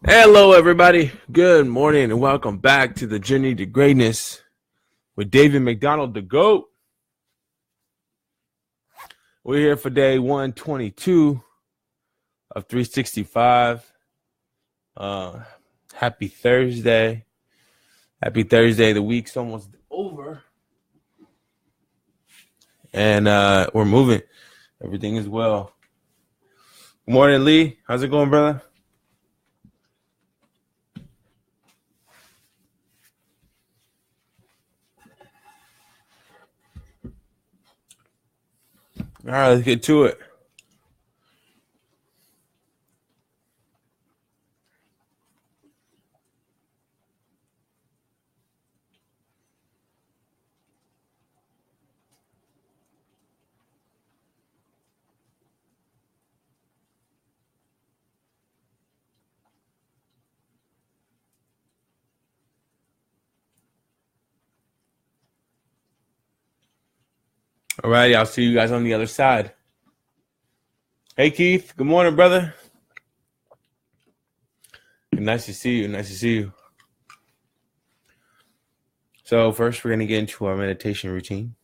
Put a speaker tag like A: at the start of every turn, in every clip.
A: Hello, everybody. Good morning, and welcome back to the Journey to Greatness with David McDonald, the GOAT. We're here for day 122 of 365. Happy Thursday. Happy Thursday. The week's almost over. And we're moving. Everything is well. Good morning, Lee. How's it going, brother? All right, let's get to it. All righty, I'll see you guys on the other side. Hey, Keith. Good morning, brother. Nice to see you. Nice to see you. So first, we're going to get into our meditation routine.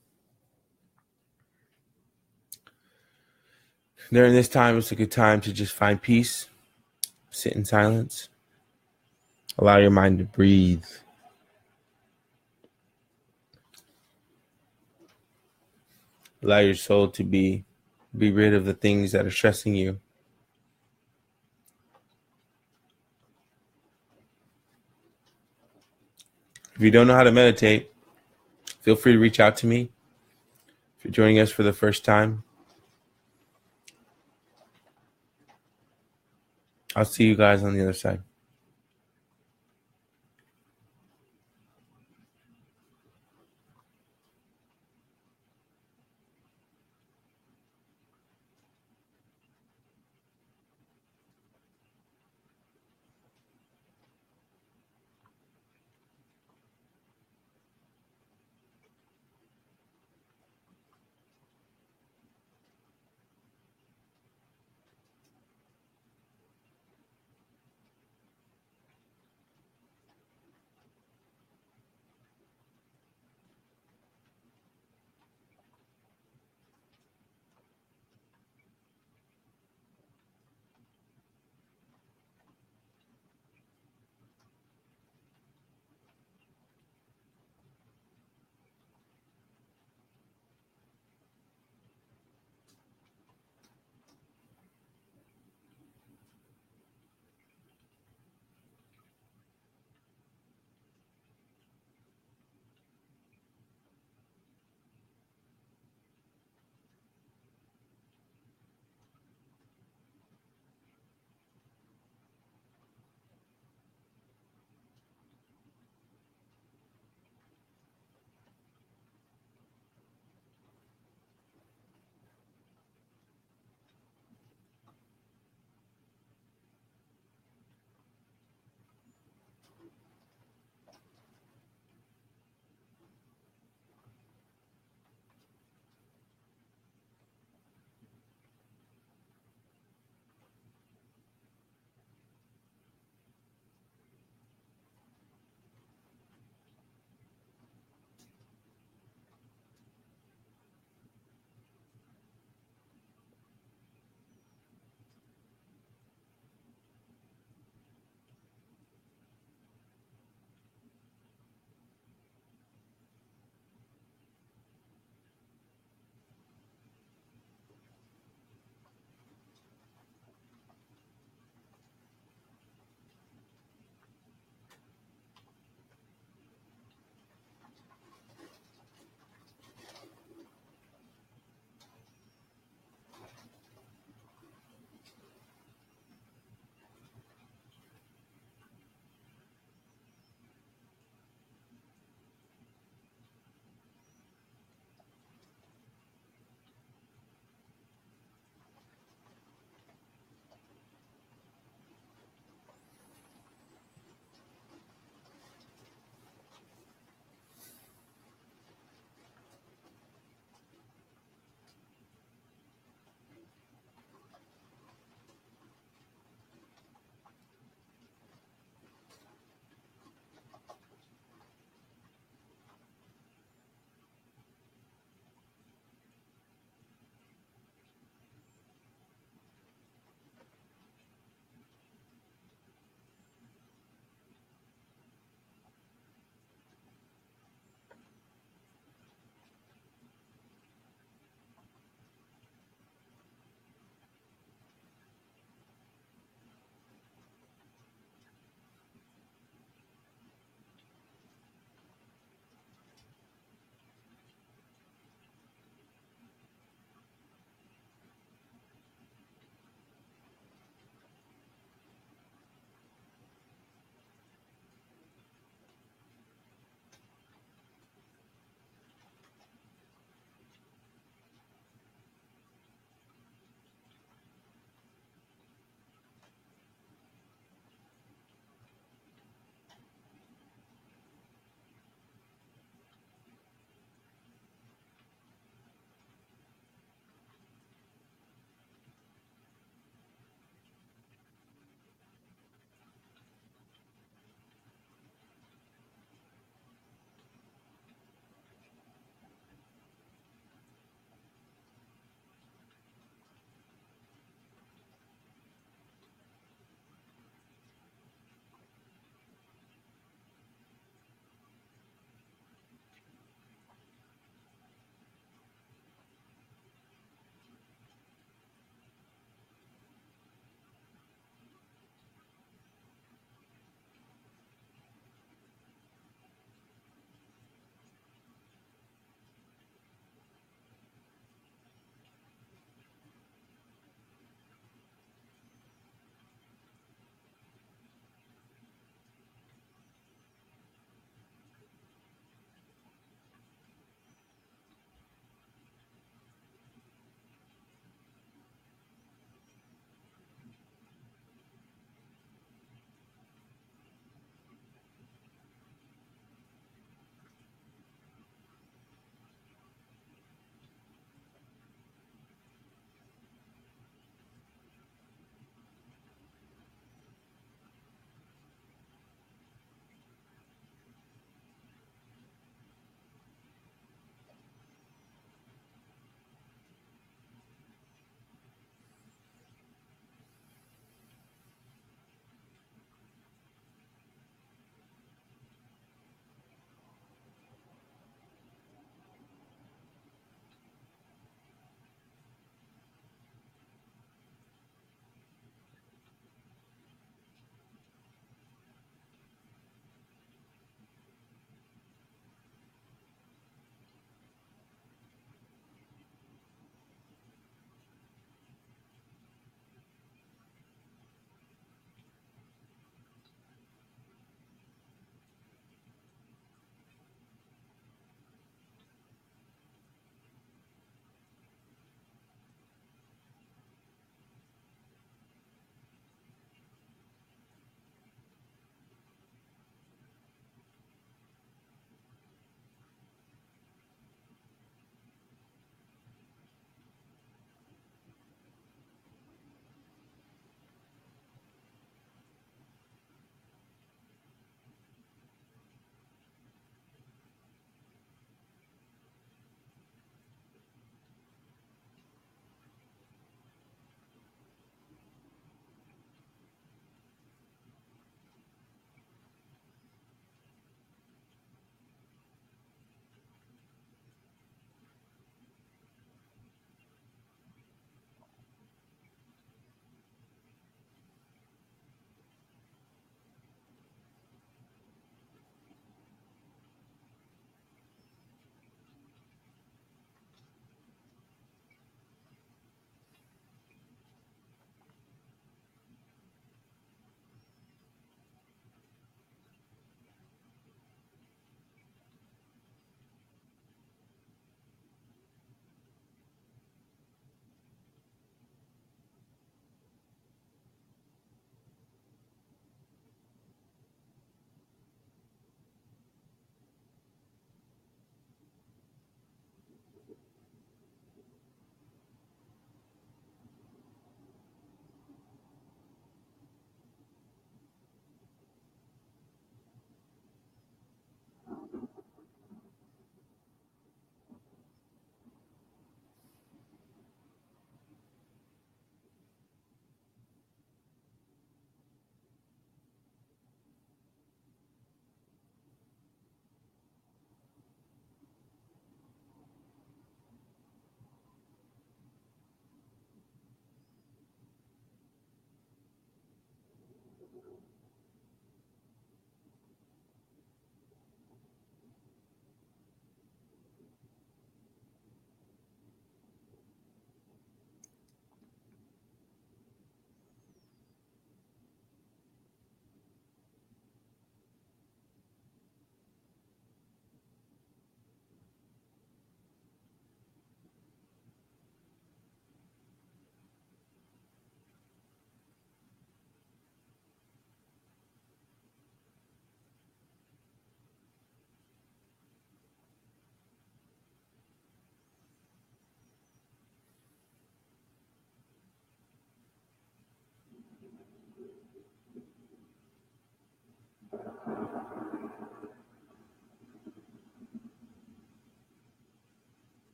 A: During this time, it's a good time to just find peace, sit in silence, allow your mind to breathe. Allow your soul to be rid of the things that are stressing you. If you don't know how to meditate, feel free to reach out to me. If you're joining us for the first time, I'll see you guys on the other side.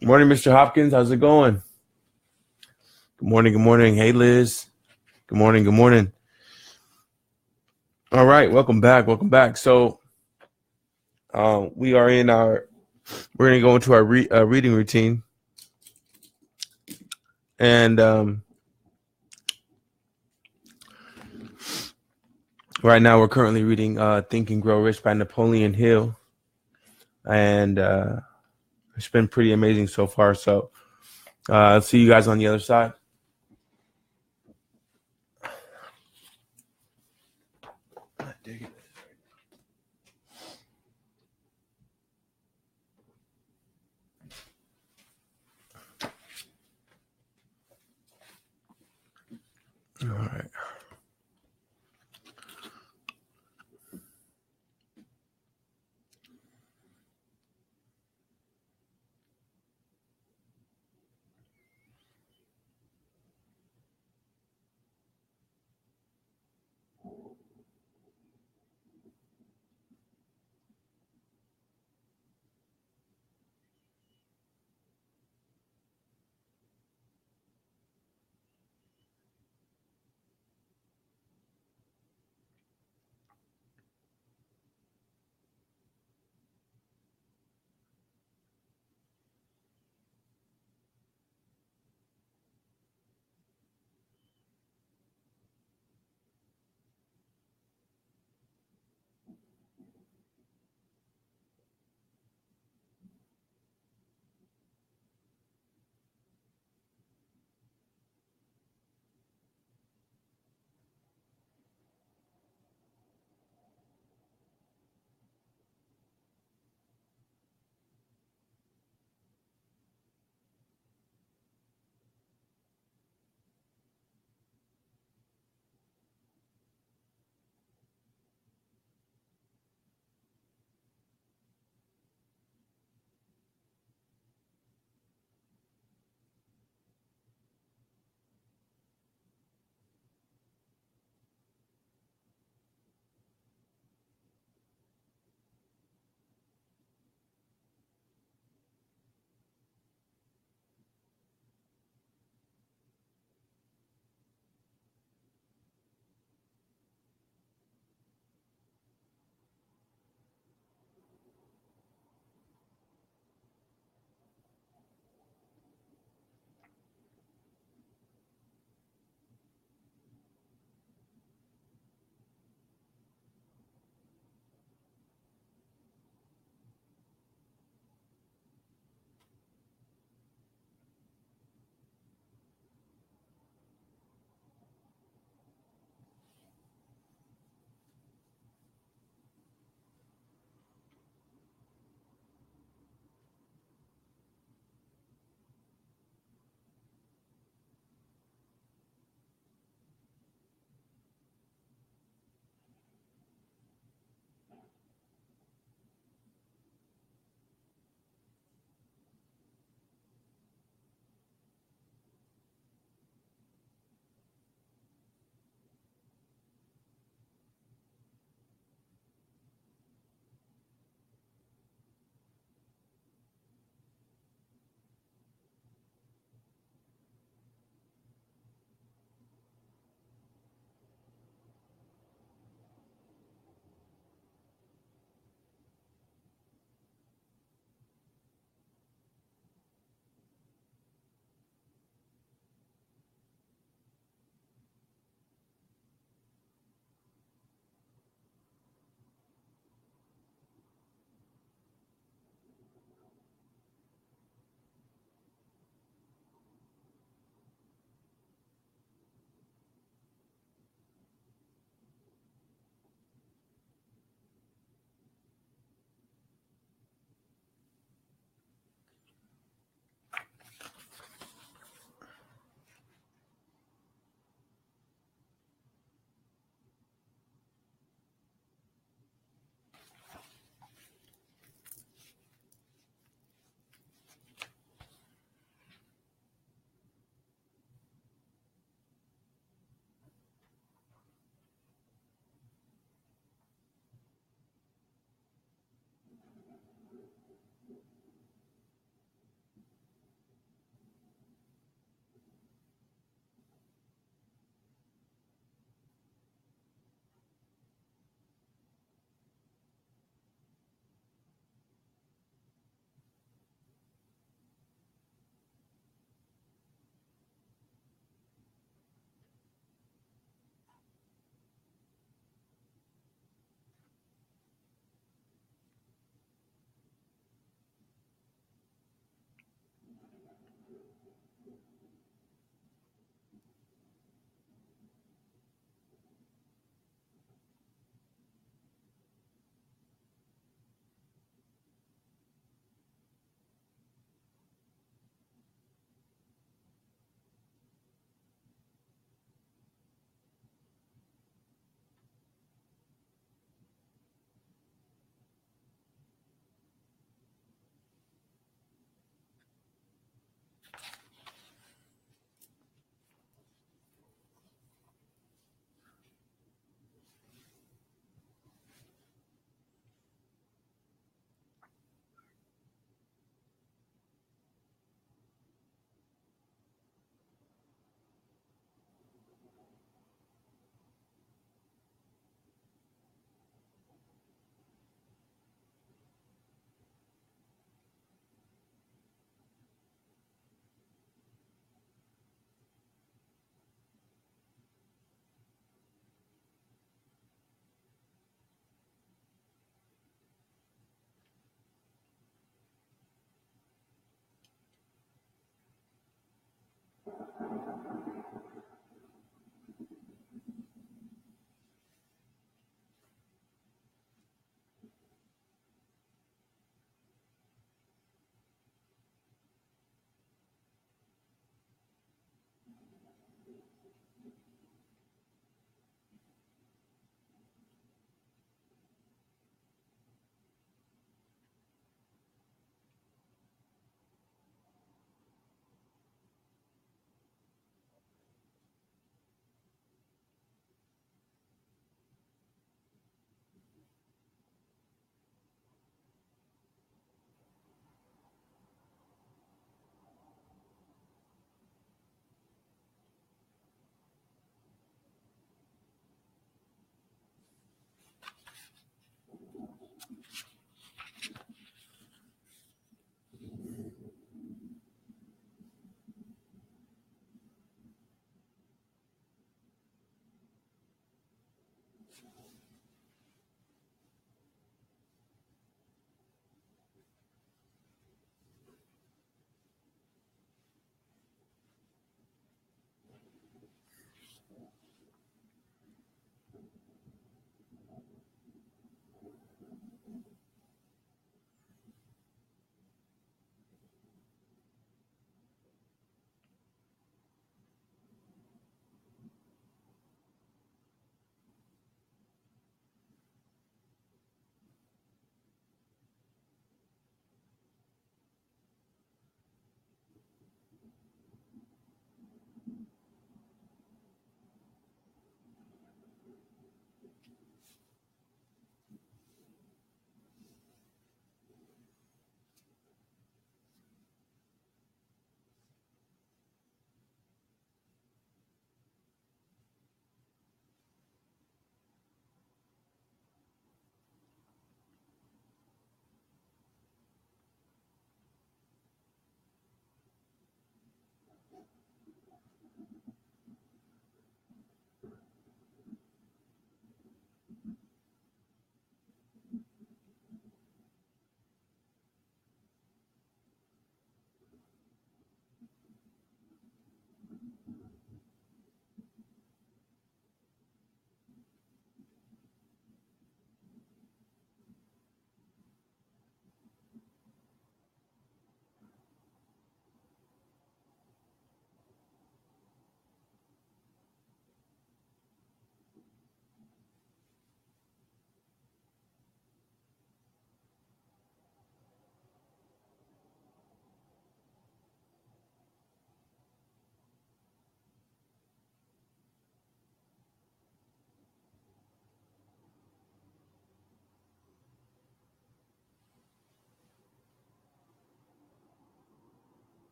A: Good morning, Mr. Hopkins. How's it going? Good morning. Good morning. Hey, Liz. Good morning. Good morning. All right. Welcome back. Welcome back. So we are in we're going to go into our reading routine. And right now we're currently reading Think and Grow Rich by Napoleon Hill. And it's been pretty amazing so far. So I'll see you guys on the other side. All right.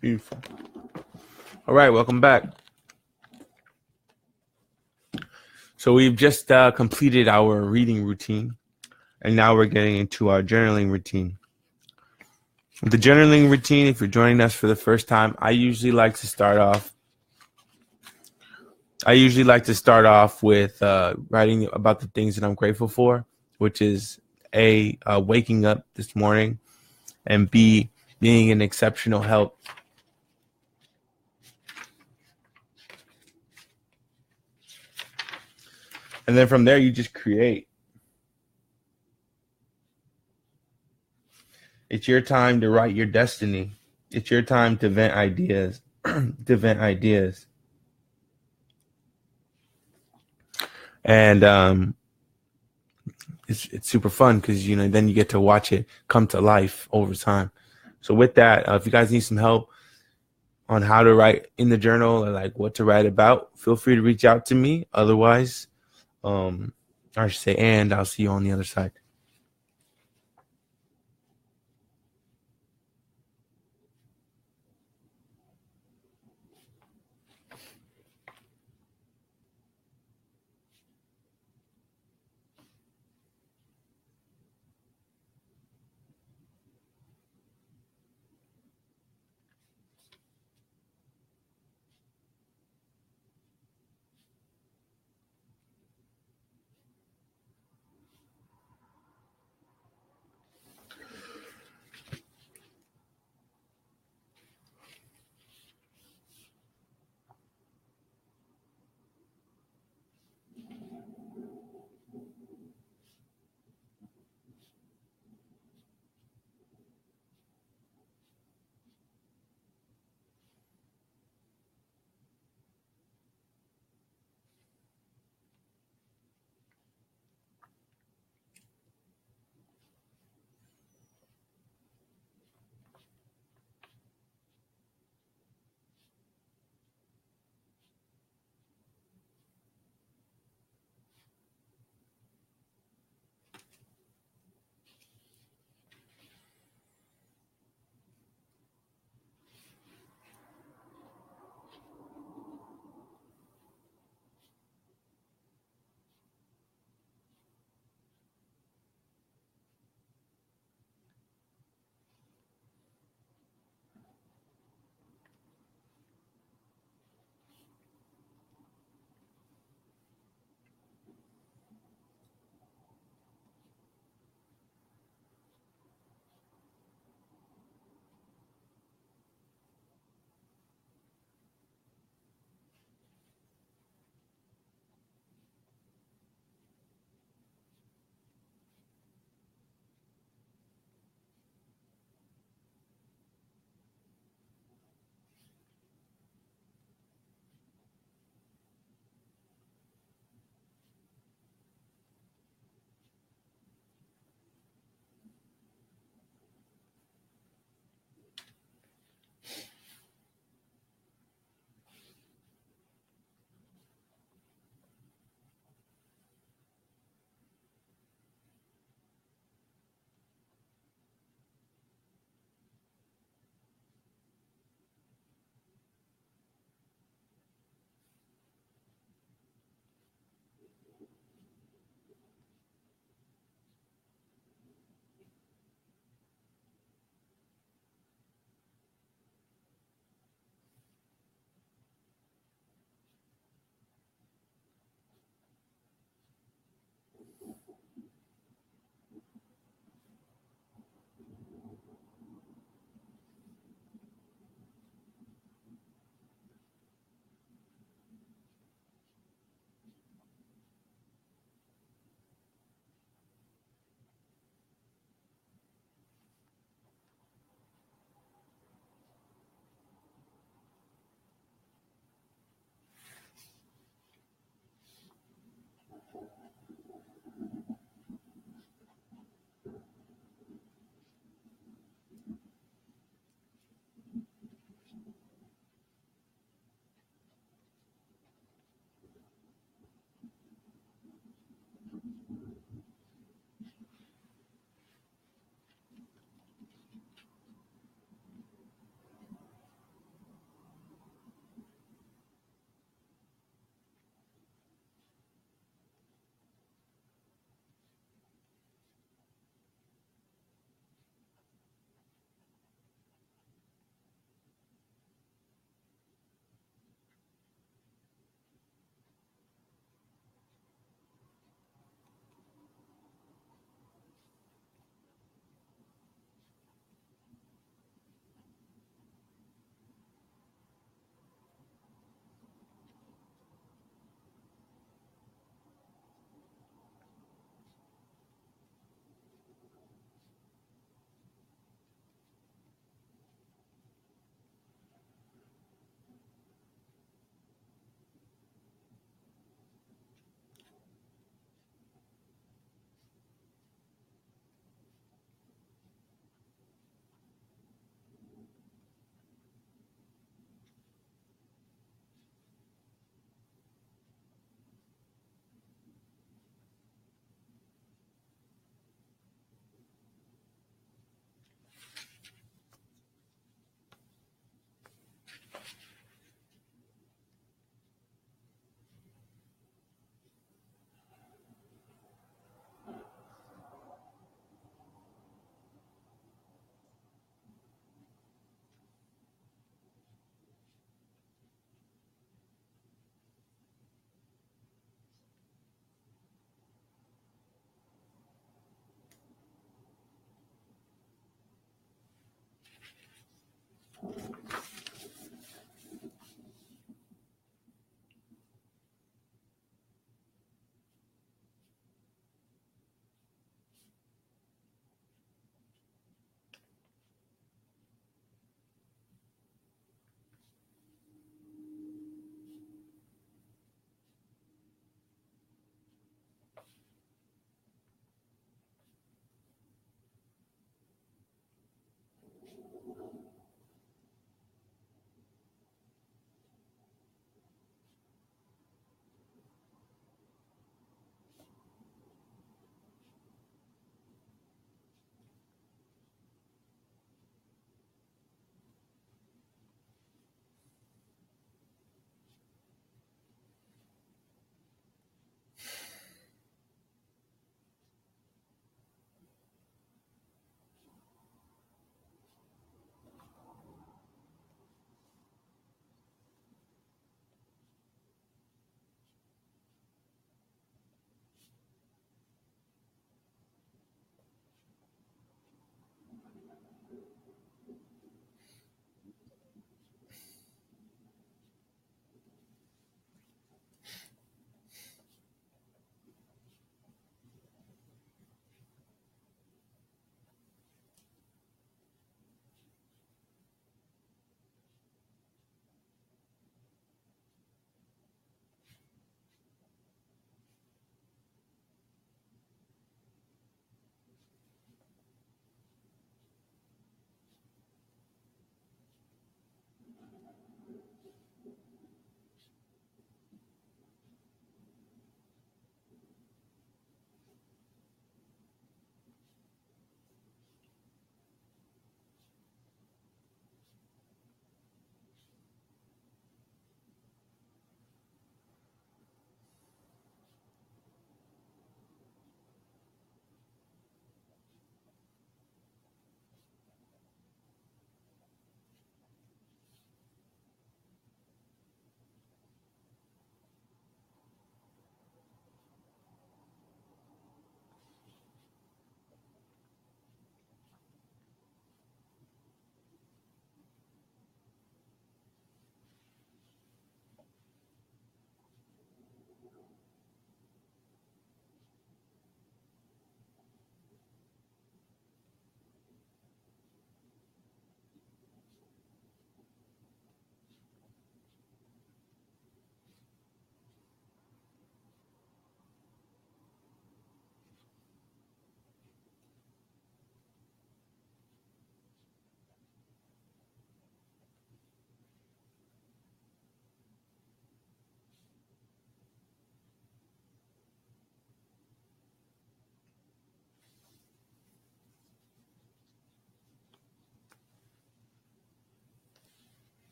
A: Beautiful. All right, welcome back. So we've just completed our reading routine, and now we're getting into our journaling routine. The journaling routine, if you're joining us for the first time, I usually like to start off with writing about the things that I'm grateful for, which is A, waking up this morning, and B, being an exceptional help. And then from there, you just create. It's your time to write your destiny. It's your time to vent ideas, And it's super fun because, then you get to watch it come to life over time. So with that, if you guys need some help on how to write in the journal or like what to write about, feel free to reach out to me. Otherwise, I should say, and I'll see you on the other side.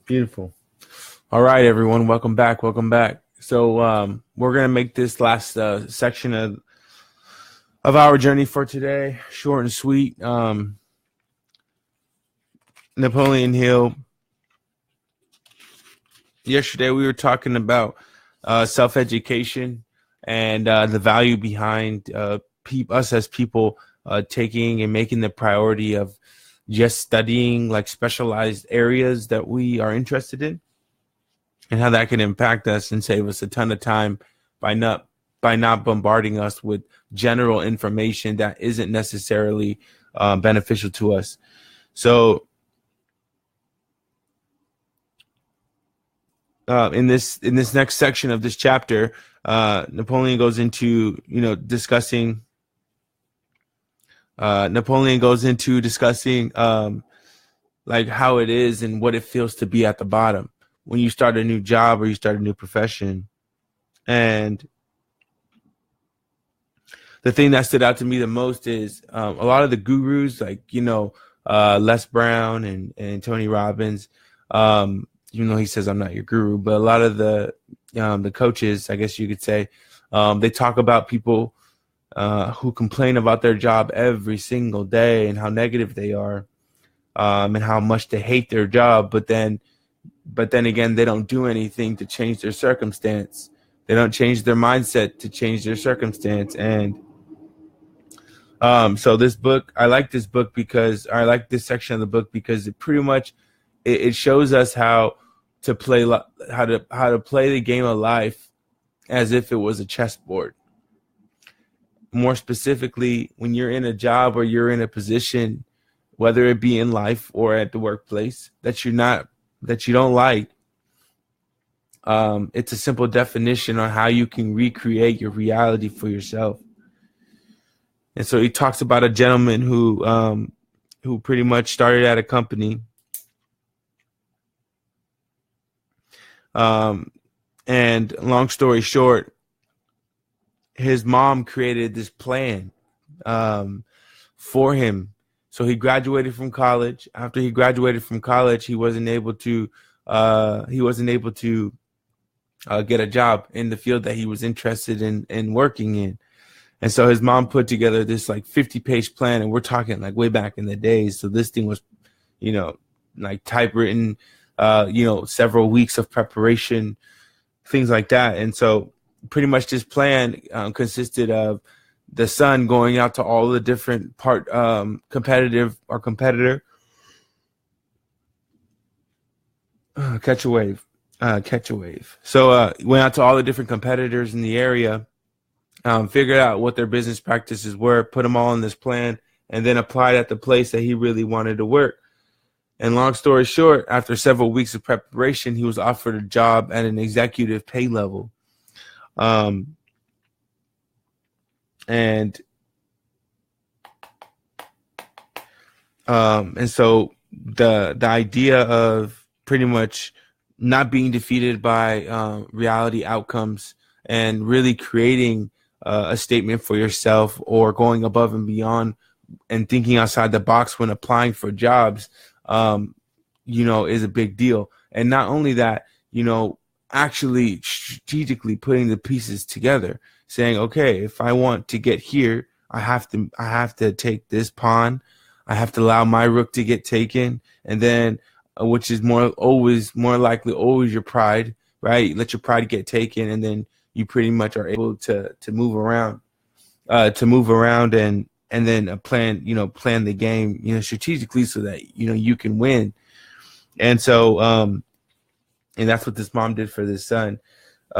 A: Beautiful. All right, everyone. Welcome back. Welcome back. So we're going to make this last section of our journey for today short and sweet. Napoleon Hill. Yesterday we were talking about self-education and the value behind us as people taking and making the priority of just studying like specialized areas that we are interested in, and how that can impact us and save us a ton of time by not bombarding us with general information that isn't necessarily beneficial to us. So in this next section of this chapter, Napoleon goes into discussing like how it is and what it feels to be at the bottom when you start a new job or you start a new profession. And the thing that stood out to me the most is a lot of the gurus, like Les Brown and Tony Robbins. Even though he says I'm not your guru, but a lot of the coaches, I guess you could say, they talk about people who complain about their job every single day and how negative they are, and how much they hate their job. But then again, they don't do anything to change their circumstance. They don't change their mindset to change their circumstance. And so this book, I like this book because I like this section of the book because it pretty much it shows us how to play the game of life as if it was a chessboard. More specifically, when you're in a job or you're in a position, whether it be in life or at the workplace, that you don't like, it's a simple definition on how you can recreate your reality for yourself. And so he talks about a gentleman who who pretty much started at a company. And long story short, his mom created this plan for him. So he graduated from college. After he graduated from college, he wasn't able to get a job in the field that he was interested in working in. And so his mom put together this like 50-page plan, and we're talking like way back in the days. So this thing was, like typewritten, several weeks of preparation, things like that. And so pretty much this plan consisted of the son going out to all the different competitor. Catch a wave. So went out to all the different competitors in the area, figured out what their business practices were, put them all in this plan, and then applied at the place that he really wanted to work. And long story short, after several weeks of preparation, he was offered a job at an executive pay level. And so the idea of pretty much not being defeated by reality outcomes and really creating a statement for yourself, or going above and beyond and thinking outside the box when applying for jobs, is a big deal. And not only that, actually strategically putting the pieces together, saying, okay, if I want to get here, I have to take this pawn. I have to allow my rook to get taken. And then, which is more likely always your pride, right? Let your pride get taken. And then you pretty much are able to move around, and then plan the game, strategically, so that, you can win. And so, and that's what this mom did for this son.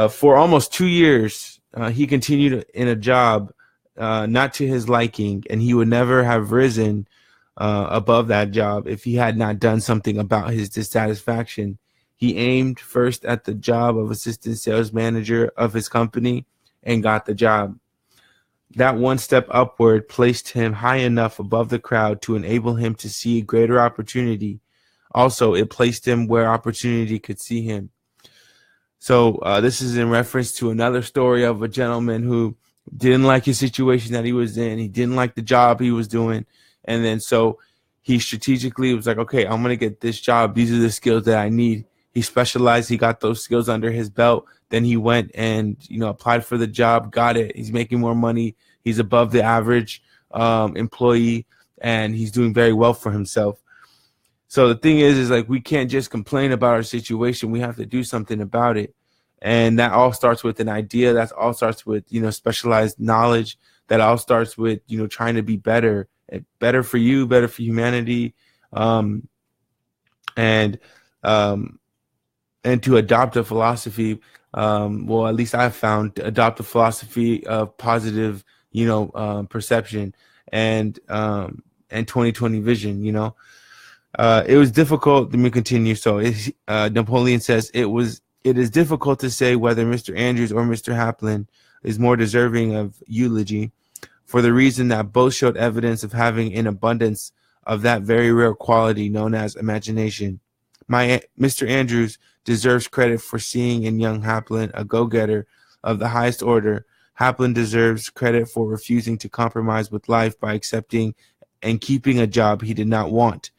A: For almost 2 years, he continued in a job not to his liking, and he would never have risen above that job if he had not done something about his dissatisfaction. He aimed first at the job of assistant sales manager of his company and got the job. That one step upward placed him high enough above the crowd to enable him to see greater opportunity. Also, it placed him where opportunity could see him. So this is in reference to another story of a gentleman who didn't like his situation that he was in. He didn't like the job he was doing. And then so he strategically was like, okay, I'm going to get this job. These are the skills that I need. He specialized. He got those skills under his belt. Then he went and, applied for the job, got it. He's making more money. He's above the average employee, and he's doing very well for himself. So the thing is like, we can't just complain about our situation. We have to do something about it. And that all starts with an idea. That all starts with, specialized knowledge. That all starts with, trying to be better for you, better for humanity. And to adopt a philosophy, at least I've found, to adopt a philosophy of positive, perception and 2020 vision. It was difficult. Let me continue. So Napoleon says it is difficult to say whether Mr. Andrews or Mr. Haplin is more deserving of eulogy, for the reason that both showed evidence of having an abundance of that very rare quality known as imagination. Mr. Andrews deserves credit for seeing in young Haplin a go-getter of the highest order. Haplin deserves credit for refusing to compromise with life by accepting and keeping a job he did not want.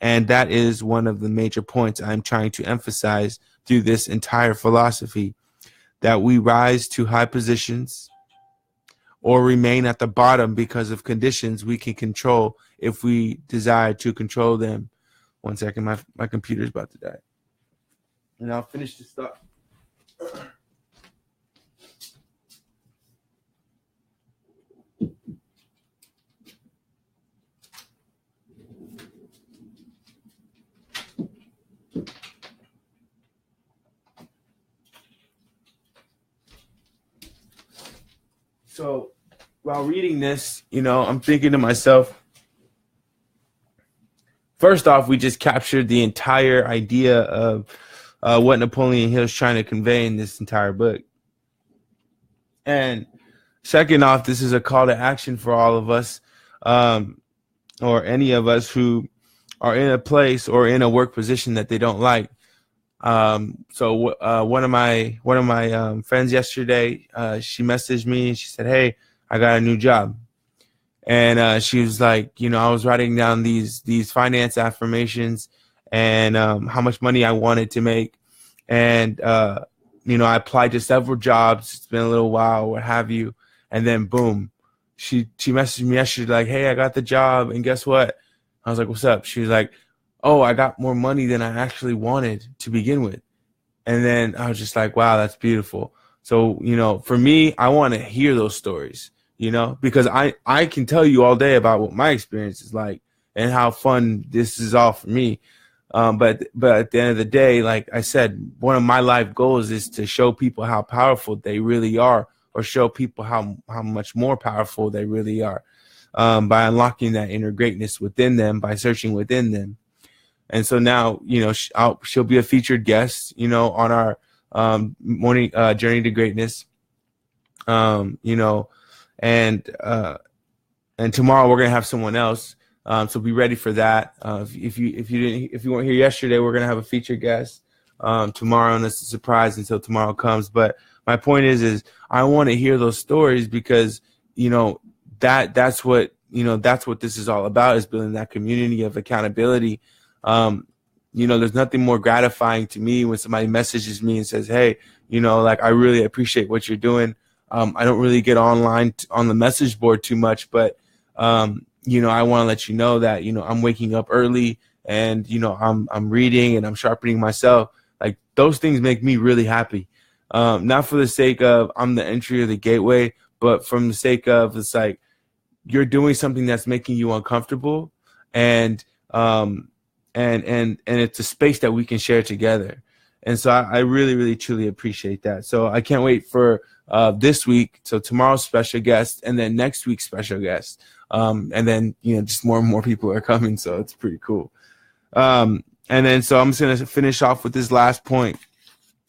A: And that is one of the major points I'm trying to emphasize through this entire philosophy, that we rise to high positions or remain at the bottom because of conditions we can control if we desire to control them. 1 second, my computer's about to die. And I'll finish this thought. So while reading this, I'm thinking to myself, first off, we just captured the entire idea of what Napoleon Hill is trying to convey in this entire book. And second off, this is a call to action for all of us. or any of us who are in a place or in a work position that they don't like. So one of my friends yesterday, she messaged me and she said, "Hey, I got a new job." And she was like, I was writing down these finance affirmations and how much money I wanted to make. And, I applied to several jobs. It's been a little while, what have you. And then boom, she messaged me yesterday like, "Hey, I got the job. And guess what?" I was like, "What's up?" She was like, "Oh, I got more money than I actually wanted to begin with." And then I was just like, wow, that's beautiful. So, for me, I want to hear those stories, because I can tell you all day about what my experience is like and how fun this is all for me. But at the end of the day, like I said, one of my life goals is to show people how powerful they really are, or show people how much more powerful they really are, by unlocking that inner greatness within them, by searching within them. And so now, she'll be a featured guest, on our morning journey to greatness. And tomorrow we're gonna have someone else. So be ready for that. If you weren't here yesterday, we're gonna have a featured guest tomorrow, and it's a surprise until tomorrow comes. But my point is I want to hear those stories because that's what this is all about, is building that community of accountability. There's nothing more gratifying to me when somebody messages me and says, "Hey, like I really appreciate what you're doing." I don't really get online on the message board too much, but I want to let you know that I'm waking up early and I'm reading and I'm sharpening myself. Like those things make me really happy. Not for the sake of I'm the entry or the gateway, but from the sake of it's like you're doing something that's making you uncomfortable, and it's a space that we can share together. And so I really, really, truly appreciate that. So I can't wait for this week. So tomorrow's special guest, and then next week's special guest. And then, just more and more people are coming. So it's pretty cool. And then, so I'm just going to finish off with this last point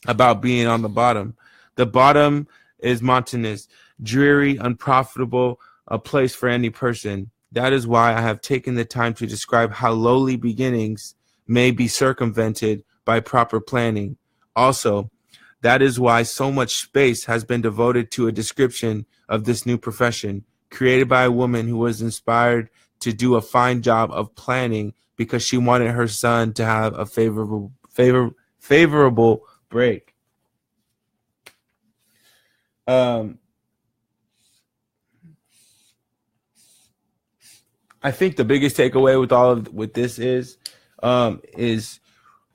A: about being on the bottom. The bottom is mountainous, dreary, unprofitable, a place for any person. That is why I have taken the time to describe how lowly beginnings may be circumvented by proper planning. Also, that is why so much space has been devoted to a description of this new profession, created by a woman who was inspired to do a fine job of planning because she wanted her son to have a favorable break. I think the biggest takeaway with this is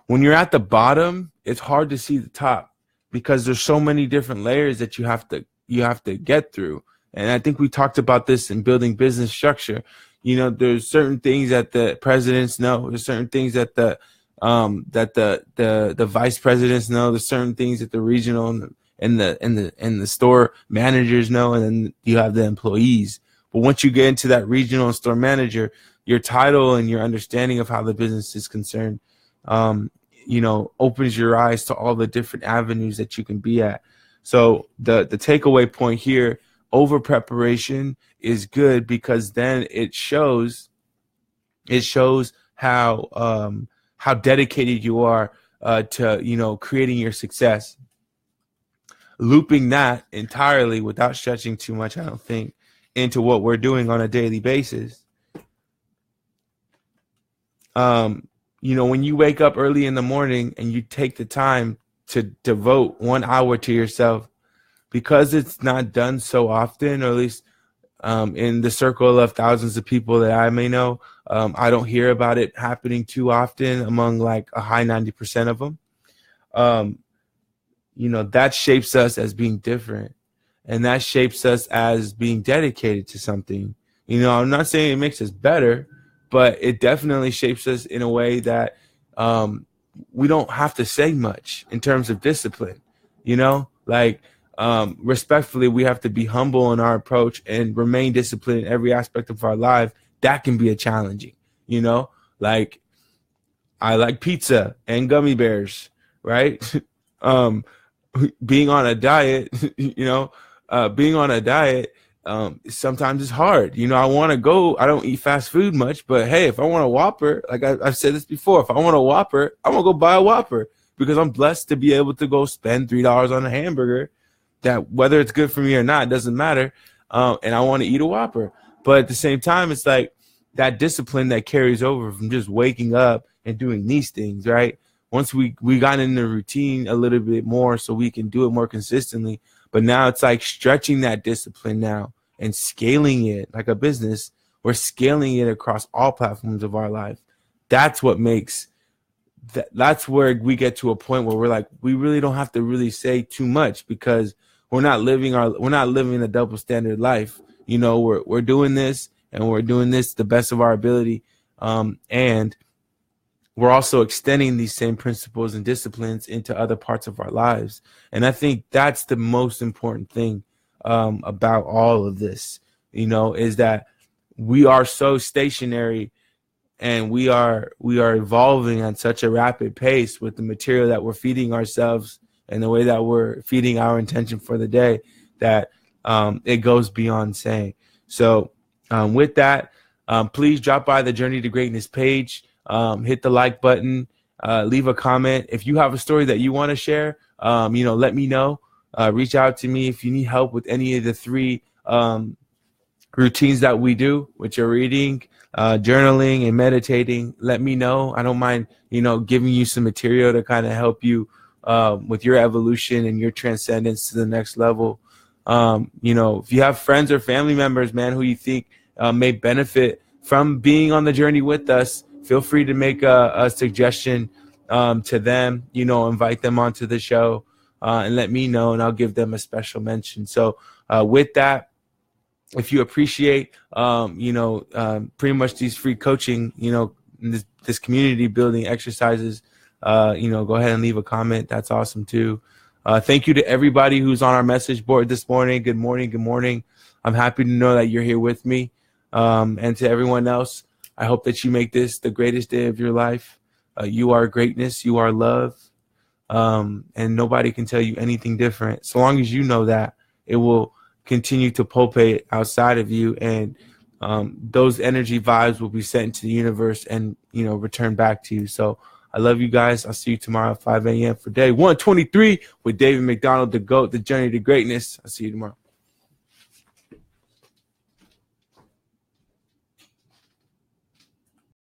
A: when you're at the bottom, it's hard to see the top because there's so many different layers that you have to get through. And I think we talked about this in building business structure. There's certain things that the presidents know. There's certain things that the vice presidents know. There's certain things that the regional and the store managers know, and then you have the employees. But once you get into that regional and store manager, your title and your understanding of how the business is concerned, opens your eyes to all the different avenues that you can be at. So the takeaway point here, over preparation is good because then it shows how dedicated you are to creating your success. Looping that entirely without stretching too much, I don't think, into what we're doing on a daily basis. When you wake up early in the morning and you take the time to devote 1 hour to yourself, because it's not done so often, or at least in the circle of thousands of people that I may know, I don't hear about it happening too often among like a high 90% of them. That shapes us as being different. And that shapes us as being dedicated to something. I'm not saying it makes us better, but it definitely shapes us in a way that we don't have to say much in terms of discipline. Respectfully, we have to be humble in our approach and remain disciplined in every aspect of our life. That can be challenging. Like I like pizza and gummy bears, right? Being on a diet, sometimes it's hard. You know, I want to go. I don't eat fast food much, but hey, if I want a Whopper, like I've said this before, if I want a Whopper, I'm gonna go buy a Whopper because I'm blessed to be able to go spend $3 on a hamburger. That whether it's good for me or not, it doesn't matter. And I want to eat a Whopper, but at the same time, it's like that discipline that carries over from just waking up and doing these things, right? Once we got in the routine a little bit more so we can do it more consistently. But now it's like stretching that discipline now and scaling it like a business. We're scaling it across all platforms of our life. That's what makes that's where we get to a point where we're like, we really don't have to really say too much because we're not living a double standard life. You know, we're doing this and we're doing this the best of our ability. And we're also extending these same principles and disciplines into other parts of our lives. And I think that's the most important thing about all of this, you know, is that we are so stationary and we are evolving at such a rapid pace with the material that we're feeding ourselves and the way that we're feeding our intention for the day that it goes beyond saying. So with that, please drop by the Journey to Greatness page. Hit the like button, leave a comment. If you have a story that you want to share, you know, let me know. Reach out to me if you need help with any of the 3 routines that we do, which are reading, journaling, and meditating. Let me know. I don't mind, you know, giving you some material to kind of help you with your evolution and your transcendence to the next level. You know, if you have friends or family members, man, who you think may benefit from being on the journey with us, feel free to make a suggestion to them, you know, invite them onto the show and let me know, and I'll give them a special mention. So with that, if you appreciate, you know, pretty much these free coaching, you know, this community building exercises, you know, go ahead and leave a comment. That's awesome too. Thank you to everybody who's on our message board this morning. Good morning. Good morning. I'm happy to know that you're here with me. And to everyone else, I hope that you make this the greatest day of your life. You are greatness. You are love. And nobody can tell you anything different. So long as you know that, it will continue to pulsate outside of you. And those energy vibes will be sent into the universe and, you know, return back to you. So I love you guys. I'll see you tomorrow at 5 a.m. for day 123 with David McDonald, the GOAT, the Journey to Greatness. I'll see you tomorrow.